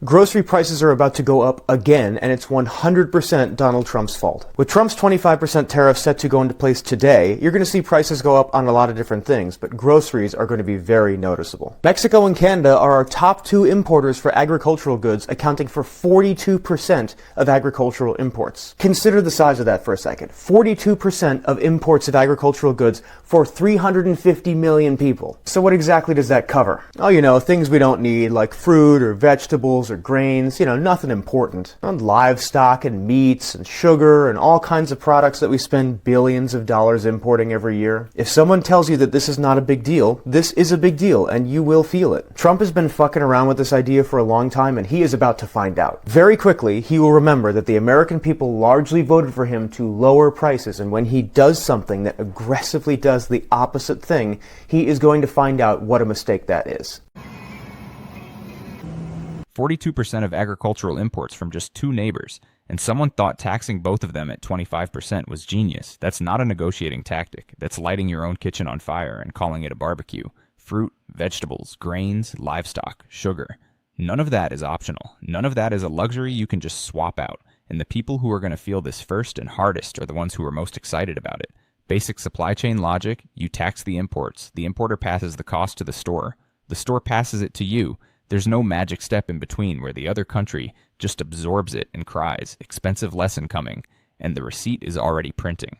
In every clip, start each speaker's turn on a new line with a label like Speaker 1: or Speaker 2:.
Speaker 1: Grocery prices are about to go up again, and it's 100% Donald Trump's fault. With Trump's 25% tariff set to go into place today, you're going to see prices go up on a lot of different things, but groceries are going to be very noticeable. Mexico and Canada are our top two importers for agricultural goods, accounting for 42% of agricultural imports. Consider the size of that for a second. 42% of imports of agricultural goods for 350 million people. So what exactly does that cover? Oh, you know, things we don't need, like fruit or vegetables or grains, nothing important. And livestock and meats and sugar and all kinds of products that we spend billions of dollars importing every year. If someone tells you that this is not a big deal, this is a big deal and you will feel it. Trump has been fucking around with this idea for a long time and he is about to find out. Very quickly, he will remember that the American people largely voted for him to lower prices, and when he does something that aggressively does the opposite thing, he is going to find out what a mistake that is.
Speaker 2: 42% of agricultural imports from just two neighbors, and someone thought taxing both of them at 25% was genius. That's not a negotiating tactic. That's lighting your own kitchen on fire and calling it a barbecue. Fruit, vegetables, grains, livestock, sugar. None of that is optional. None of that is a luxury you can just swap out. And the people who are going to feel this first and hardest are the ones who are most excited about it. Basic supply chain logic: you tax the imports. The importer passes the cost to the store. The store passes it to you. There's no magic step in between where the other country just absorbs it and cries, "Expensive lesson coming," and the receipt is already printing.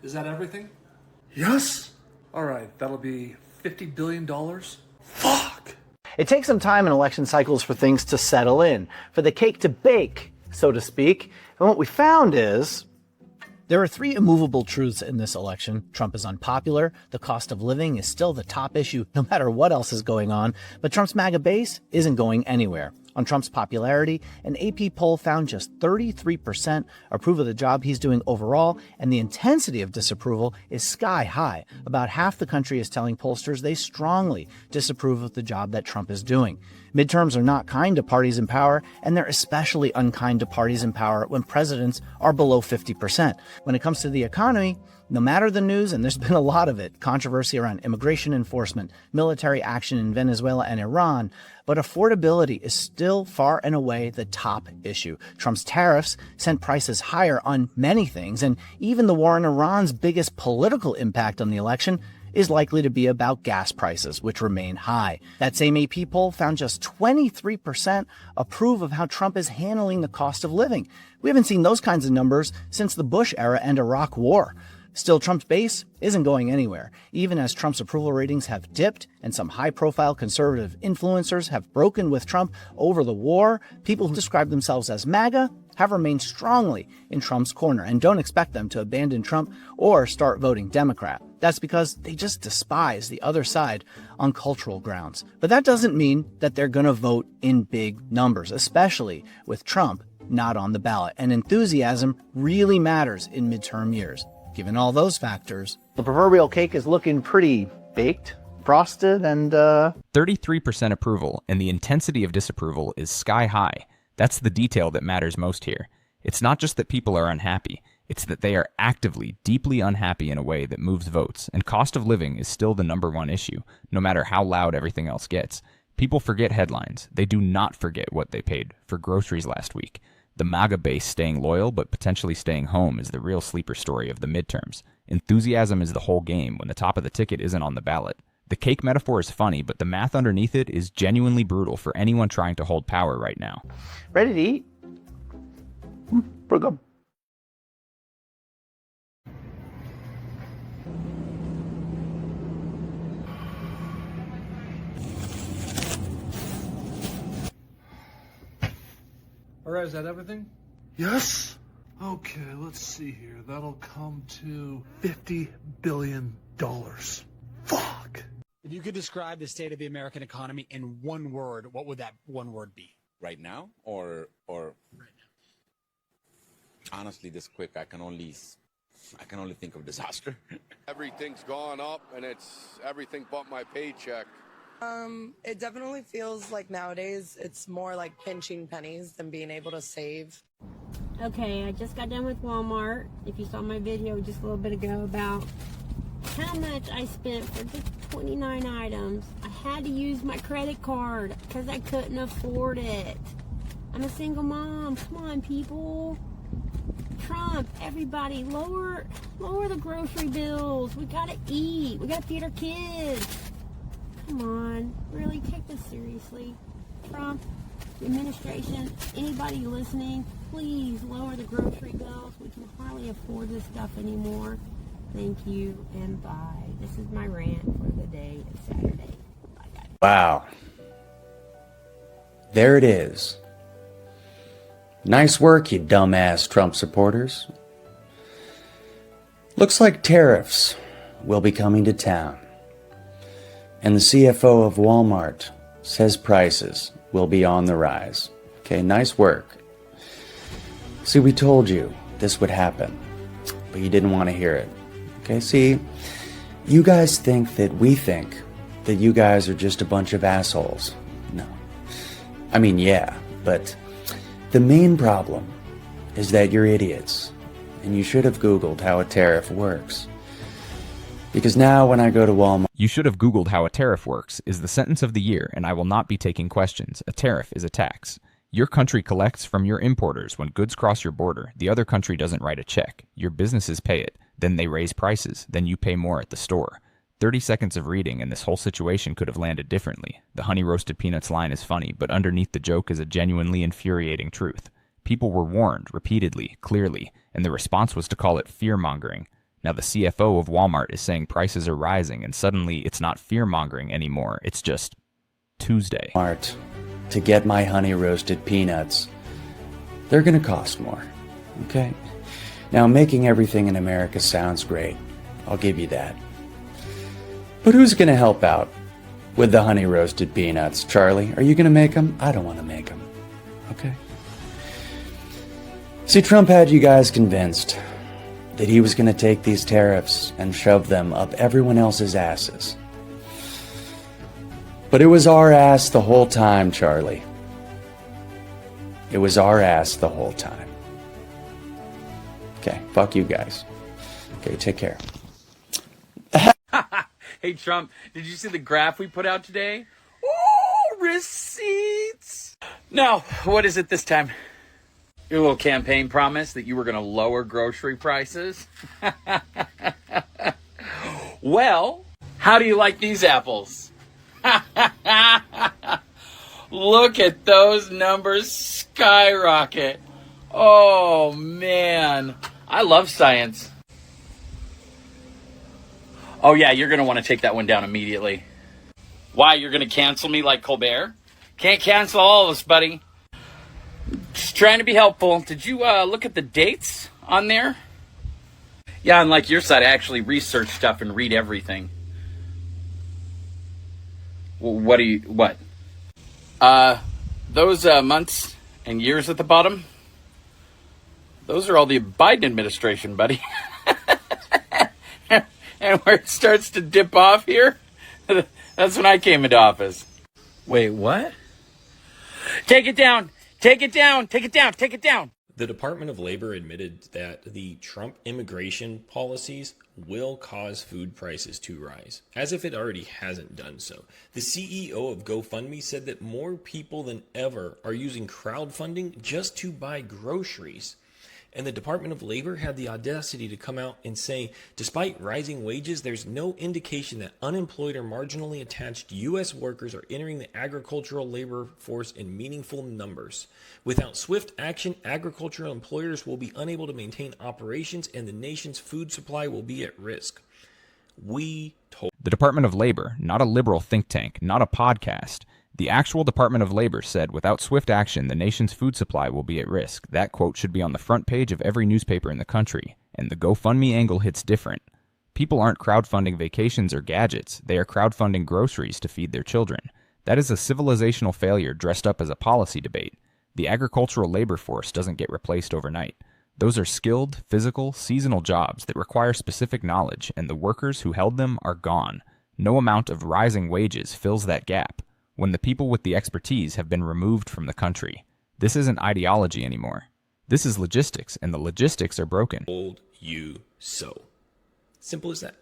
Speaker 3: Is that everything? Yes. All right, that'll be $50 billion. Fuck!
Speaker 4: It takes some time in election cycles for things to settle in, for the cake to bake, so to speak. And what we found is there are three immovable truths in this election. Trump is unpopular. The cost of living is still the top issue, no matter what else is going on. But Trump's MAGA base isn't going anywhere. On Trump's popularity, an AP poll found just 33% approve of the job he's doing overall, and the intensity of disapproval is sky high. About half the country is telling pollsters they strongly disapprove of the job that Trump is doing. Midterms are not kind to parties in power, and they're especially unkind to parties in power when presidents are below 50%. When it comes to the economy, no matter the news, and there's been a lot of it, controversy around immigration enforcement, military action in Venezuela and Iran, but affordability is still far and away the top issue. Trump's tariffs sent prices higher on many things, and even the war in Iran's biggest political impact on the election is likely to be about gas prices, which remain high. That same AP poll found just 23% approve of how Trump is handling the cost of living. We haven't seen those kinds of numbers since the Bush era and Iraq War. Still, Trump's base isn't going anywhere. Even as Trump's approval ratings have dipped and some high-profile conservative influencers have broken with Trump over the war, people who describe themselves as MAGA have remained strongly in Trump's corner and don't expect them to abandon Trump or start voting Democrat. That's because they just despise the other side on cultural grounds. But that doesn't mean that they're going to vote in big numbers, especially with Trump not on the ballot. And enthusiasm really matters in midterm years. Given all those factors, the proverbial cake is looking pretty baked, frosted, and
Speaker 2: 33% approval, and the intensity of disapproval is sky high. That's the detail that matters most here. It's not just that people are unhappy, it's that they are actively, deeply unhappy in a way that moves votes, and cost of living is still the number one issue, no matter how loud everything else gets. People forget headlines. They do not forget what they paid for groceries last week. The MAGA base staying loyal but potentially staying home is the real sleeper story of the midterms. Enthusiasm is the whole game when the top of the ticket isn't on the ballot. The cake metaphor is funny, but the math underneath it is genuinely brutal for anyone trying to hold power right now.
Speaker 4: ready to eat. Pretty good.
Speaker 3: All right, is that everything? Yes. Okay, let's see here. That'll come to $50 billion. Fuck.
Speaker 5: If you could describe the state of the American economy in one word, what would that one word be?
Speaker 6: Right now, or right now. Honestly, this quick, I can only think of disaster.
Speaker 7: Everything's gone up, and it's everything but my paycheck.
Speaker 8: It definitely feels like nowadays it's more like pinching pennies than being able to save.
Speaker 9: Okay, I just got done with Walmart. If you saw my video just a little bit ago about how much I spent for just 29 items. I had to use my credit card because I couldn't afford it. I'm a single mom. Come on, people. Trump, everybody, lower the grocery bills. We gotta eat. We gotta feed our kids. Come on, really take this seriously. Trump, the administration, anybody listening, please lower the grocery bills. We can hardly afford this stuff anymore. Thank you and bye. This is my rant for the day. It's Saturday. Bye, guys.
Speaker 10: Wow. There it is. Nice work, you dumbass Trump supporters. Looks like tariffs will be coming to town. And the CFO of Walmart says prices will be on the rise. Okay, nice work. See, we told you this would happen, but you didn't want to hear it. Okay, see, you guys think that we think that you guys are just a bunch of assholes. No. I mean, yeah, but the main problem is that you're idiots, and you should have Googled how a tariff works. Because now when I go to Walmart...
Speaker 2: You should have Googled how a tariff works is the sentence of the year, and I will not be taking questions. A tariff is a tax. Your country collects from your importers when goods cross your border. The other country doesn't write a check. Your businesses pay it. Then they raise prices. Then you pay more at the store. 30 seconds of reading and this whole situation could have landed differently. The honey roasted peanuts line is funny, but underneath the joke is a genuinely infuriating truth. People were warned repeatedly, clearly, and the response was to call it fear-mongering. Now the CFO of Walmart is saying prices are rising, and suddenly it's not fear-mongering anymore. It's just Tuesday.
Speaker 10: To get my honey roasted peanuts, they're gonna cost more, okay? Now, making everything in America sounds great. I'll give you that. But who's gonna help out with the honey roasted peanuts? Charlie, are you gonna make them? I don't want to make them, okay? See, Trump had you guys convinced that he was gonna take these tariffs and shove them up everyone else's asses. But it was our ass the whole time, Charlie. It was our ass the whole time. Okay, fuck you guys. Okay, take care.
Speaker 11: Hey, Trump, did you see the graph we put out today? Ooh, receipts! Now, what is it this time? Your little campaign promise that you were going to lower grocery prices? Well, how do you like these apples? Look at those numbers skyrocket. Oh, man. I love science. Oh, yeah, you're going to want to take that one down immediately. Why, you're going to cancel me like Colbert? Can't cancel all of us, buddy. Just trying to be helpful. Did you look at the dates on there? Yeah, unlike your side, I actually research stuff and read everything. Well, what? Those months and years at the bottom, those are all the Biden administration, buddy. And where it starts to dip off here, that's when I came into office. Wait, what? Take it down! Take it down! Take it down! Take it down!
Speaker 12: The Department of Labor admitted that the Trump immigration policies will cause food prices to rise, as if it already hasn't done so. The CEO of GoFundMe said that more people than ever are using crowdfunding just to buy groceries. And the Department of Labor had the audacity to come out and say, despite rising wages, there's no indication that unemployed or marginally attached U.S. workers are entering the agricultural labor force in meaningful numbers. Without swift action, agricultural employers will be unable to maintain operations and the nation's food supply will be at risk. We told
Speaker 2: the Department of Labor, not a liberal think tank, not a podcast. The actual Department of Labor said, without swift action, the nation's food supply will be at risk. That quote should be on the front page of every newspaper in the country. And the GoFundMe angle hits different. People aren't crowdfunding vacations or gadgets. They are crowdfunding groceries to feed their children. That is a civilizational failure dressed up as a policy debate. The agricultural labor force doesn't get replaced overnight. Those are skilled, physical, seasonal jobs that require specific knowledge, and the workers who held them are gone. No amount of rising wages fills that gap when the people with the expertise have been removed from the country. This isn't ideology anymore. This is logistics, and the logistics are broken.
Speaker 12: Told you so. Simple as that.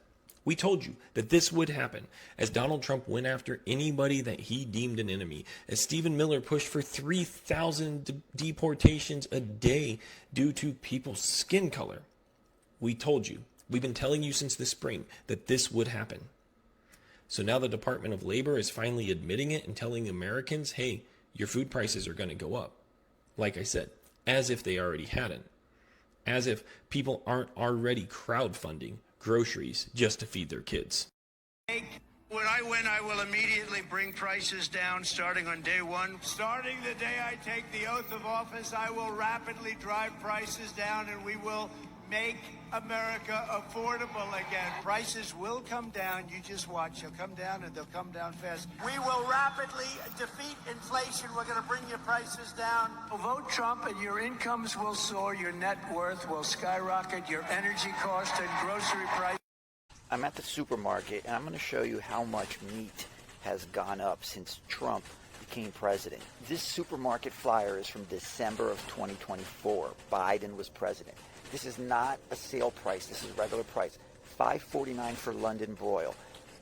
Speaker 12: We told you that this would happen as Donald Trump went after anybody that he deemed an enemy, as Stephen Miller pushed for 3,000 deportations a day due to people's skin color. We told you. We've been telling you since the spring that this would happen. So now the Department of Labor is finally admitting it and telling Americans, hey, your food prices are going to go up. Like I said, as if they already hadn't. As if people aren't already crowdfunding groceries just to feed their kids.
Speaker 13: When I win, I will immediately bring prices down starting on day one. Starting the day I take the oath of office, I will rapidly drive prices down and we will make America affordable again. Prices will come down. You just watch. They'll come down and they'll come down fast. We will rapidly defeat inflation. We're going to bring your prices down. Vote Trump and your incomes will soar. Your net worth will skyrocket. Your energy cost and grocery price.
Speaker 14: I'm at the supermarket and I'm going to show you how much meat has gone up since Trump became president. This supermarket flyer is from December of 2024. Biden was president. This is not a sale price. This is regular price. $5.49 for London broil.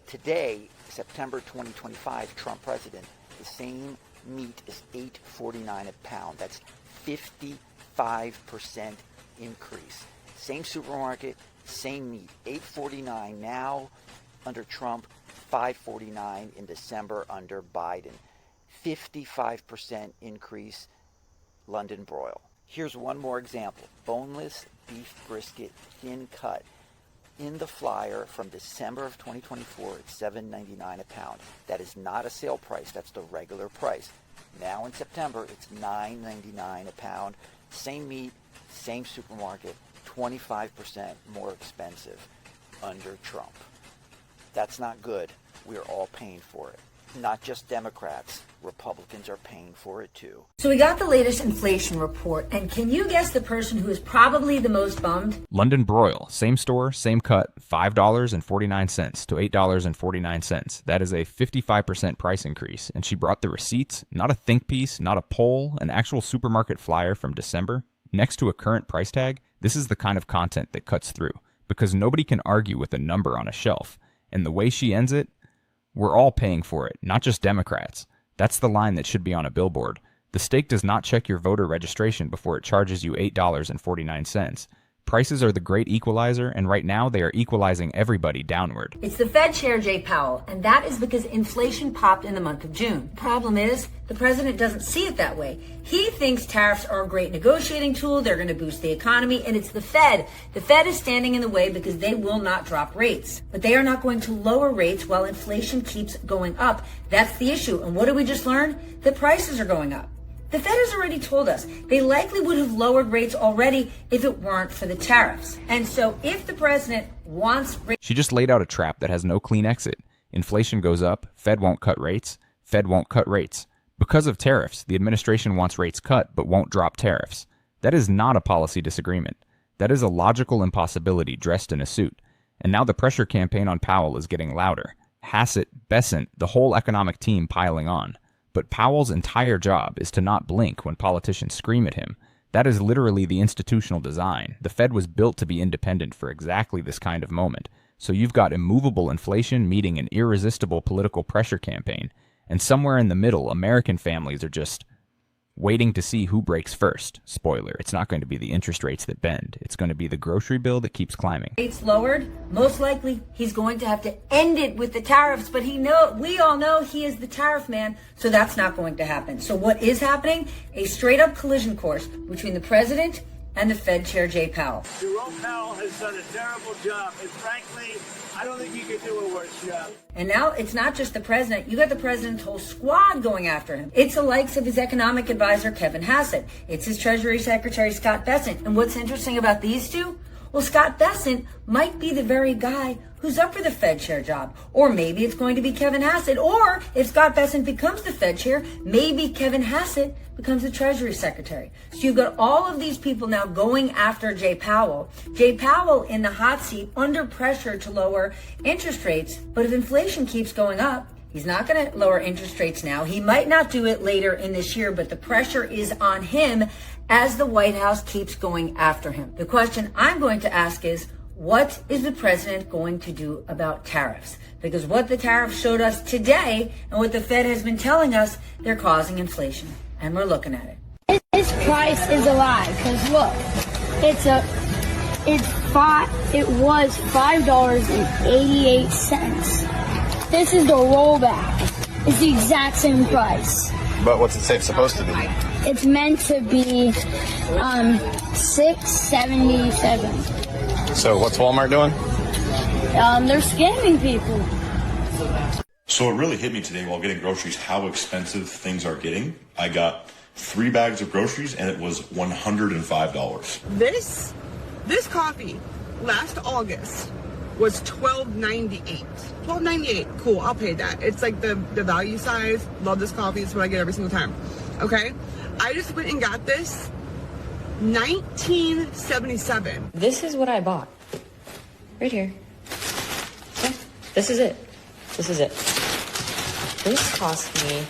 Speaker 14: Today, September 2025, Trump president, the same meat is $8.49 a pound. That's 55% increase. Same supermarket, same meat. $8.49 now under Trump, $5.49 in December under Biden. 55% increase London broil. Here's one more example. Boneless beef brisket, thin cut. In the flyer from December of 2024, it's $7.99 a pound. That is not a sale price. That's the regular price. Now in September, it's $9.99 a pound. Same meat, same supermarket, 25% more expensive under Trump. That's not good. We're all paying for it. Not just Democrats. Republicans are paying for it too.
Speaker 15: So we got the latest inflation report, and can you guess the person who is probably the most bummed?
Speaker 2: London broil, same store, same cut, $5.49 to $8.49. That is a 55% price increase, and she brought the receipts, not a think piece, not a poll, an actual supermarket flyer from December. Next to a current price tag, this is the kind of content that cuts through, because nobody can argue with a number on a shelf. And the way she ends it, we're all paying for it, not just Democrats. That's the line that should be on a billboard. The state does not check your voter registration before it charges you $8.49. Prices are the great equalizer, and right now they are equalizing everybody downward.
Speaker 15: It's the Fed Chair Jay Powell, and that is because inflation popped in the month of June. Problem is, the president doesn't see it that way. He thinks tariffs are a great negotiating tool, they're going to boost the economy, and it's the Fed. The Fed is standing in the way because they will not drop rates. But they are not going to lower rates while inflation keeps going up. That's the issue. And what did we just learn? The prices are going up. The Fed has already told us they likely would have lowered rates already if it weren't for the tariffs. And so if the president wants...
Speaker 2: She just laid out a trap that has no clean exit. Inflation goes up, Fed won't cut rates, Fed won't cut rates. Because of tariffs, the administration wants rates cut but won't drop tariffs. That is not a policy disagreement. That is a logical impossibility dressed in a suit. And now the pressure campaign on Powell is getting louder. Hassett, Bessent, the whole economic team piling on. But Powell's entire job is to not blink when politicians scream at him. That is literally the institutional design. The Fed was built to be independent for exactly this kind of moment. So you've got immovable inflation meeting an irresistible political pressure campaign. And somewhere in the middle, American families are just waiting to see who breaks first. Spoiler, it's not going to be the interest rates that bend. It's going to be the grocery bill that keeps climbing.
Speaker 15: Rates lowered, most likely he's going to have to end it with the tariffs, but we all know he is the tariff man, so that's not going to happen. So what is happening? A straight up collision course between the president and the Fed Chair Jay Powell.
Speaker 13: Jerome Powell has done a terrible job, and frankly, I don't think he could do a worse job.
Speaker 15: And now it's not just the president. You got the president's whole squad going after him. It's the likes of his economic advisor, Kevin Hassett. It's his Treasury Secretary, Scott Bessent. And what's interesting about these two? Well, Scott Bessent might be the very guy who's up for the Fed chair job. Or maybe it's going to be Kevin Hassett. Or if Scott Bessent becomes the Fed chair, maybe Kevin Hassett becomes the Treasury Secretary. So you've got all of these people now going after Jay Powell. Jay Powell in the hot seat under pressure to lower interest rates. But if inflation keeps going up, he's not going to lower interest rates now. He might not do it later in this year, but the pressure is on him as the White House keeps going after him. The question I'm going to ask is, what is the president going to do about tariffs? Because what the tariffs showed us today and what the Fed has been telling us, they're causing inflation. And we're looking at it.
Speaker 16: This price is a lie, because look, it was $5.88. This is the rollback. It's the exact same price.
Speaker 17: But what's it supposed to be?
Speaker 16: It's meant to be $6.77.
Speaker 17: So what's Walmart doing?
Speaker 16: They're scamming people.
Speaker 18: So it really hit me today while getting groceries how expensive things are getting. I got 3 bags of groceries and it was $105.
Speaker 8: This coffee last August was $12.98. $12.98. Cool, I'll pay that. It's like the value size. Love this coffee. It's what I get every single time. Okay? I just went and got this $19.77.
Speaker 19: This is what I bought. Right here. Yeah, this is it. This is it. This cost me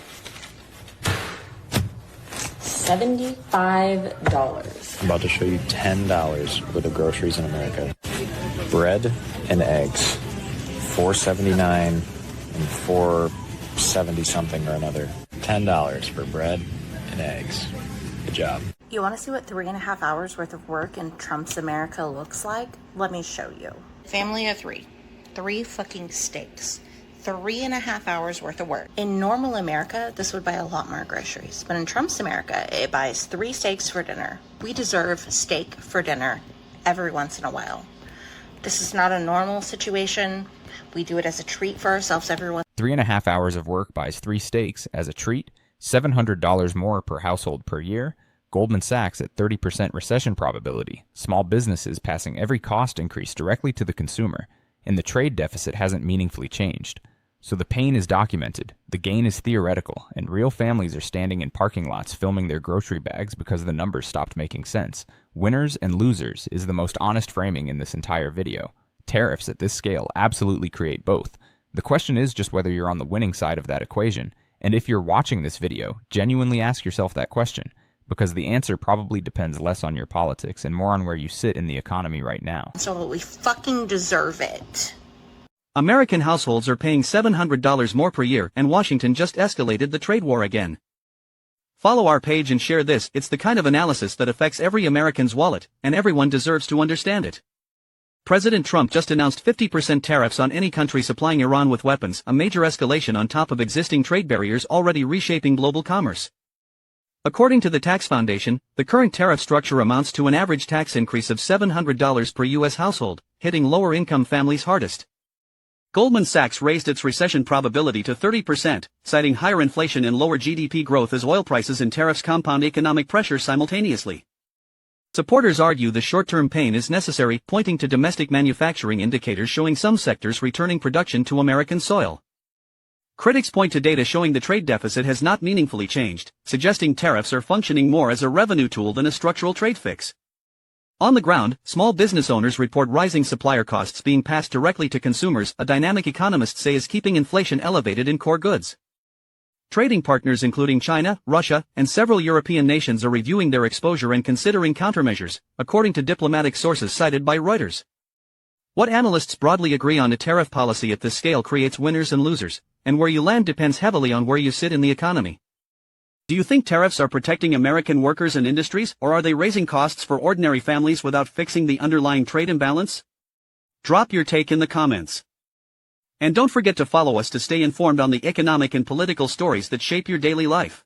Speaker 19: $75.
Speaker 20: I'm about to show you $10 worth of groceries in America. Bread and eggs, $4.79 and $4.70 something or another. $10 for bread and eggs. Good job.
Speaker 21: You want to see what 3.5 hours worth of work in Trump's America looks like? Let me show you. Family of 3. 3 fucking steaks. 3.5 hours worth of work. In normal America, this would buy a lot more groceries. But in Trump's America, it buys 3 steaks for dinner. We deserve steak for dinner every once in a while. This is not a normal situation. We do it as a treat for ourselves every once.
Speaker 2: 3.5 hours of work buys 3 steaks as a treat, $700 more per household per year, Goldman Sachs at 30% recession probability, small businesses passing every cost increase directly to the consumer, and the trade deficit hasn't meaningfully changed. So the pain is documented, the gain is theoretical, and real families are standing in parking lots filming their grocery bags because the numbers stopped making sense. Winners and losers is the most honest framing in this entire video. Tariffs at this scale absolutely create both. The question is just whether you're on the winning side of that equation, and if you're watching this video, genuinely ask yourself that question, because the answer probably depends less on your politics and more on where you sit in the economy right now.
Speaker 21: So we fucking deserve it.
Speaker 22: American households are paying $700 more per year, and Washington just escalated the trade war again. Follow our page and share this. It's the kind of analysis that affects every American's wallet, and everyone deserves to understand it. President Trump just announced 50% tariffs on any country supplying Iran with weapons, a major escalation on top of existing trade barriers already reshaping global commerce. According to the Tax Foundation, the current tariff structure amounts to an average tax increase of $700 per U.S. household, hitting lower-income families hardest. Goldman Sachs raised its recession probability to 30%, citing higher inflation and lower GDP growth as oil prices and tariffs compound economic pressure simultaneously. Supporters argue the short-term pain is necessary, pointing to domestic manufacturing indicators showing some sectors returning production to American soil. Critics point to data showing the trade deficit has not meaningfully changed, suggesting tariffs are functioning more as a revenue tool than a structural trade fix. On the ground, small business owners report rising supplier costs being passed directly to consumers, a dynamic economists say is keeping inflation elevated in core goods. Trading partners including China, Russia, and several European nations are reviewing their exposure and considering countermeasures, according to diplomatic sources cited by Reuters. What analysts broadly agree on a tariff policy at this scale creates winners and losers, and where you land depends heavily on where you sit in the economy. Do you think tariffs are protecting American workers and industries, or are they raising costs for ordinary families without fixing the underlying trade imbalance? Drop your take in the comments. And don't forget to follow us to stay informed on the economic and political stories that shape your daily life.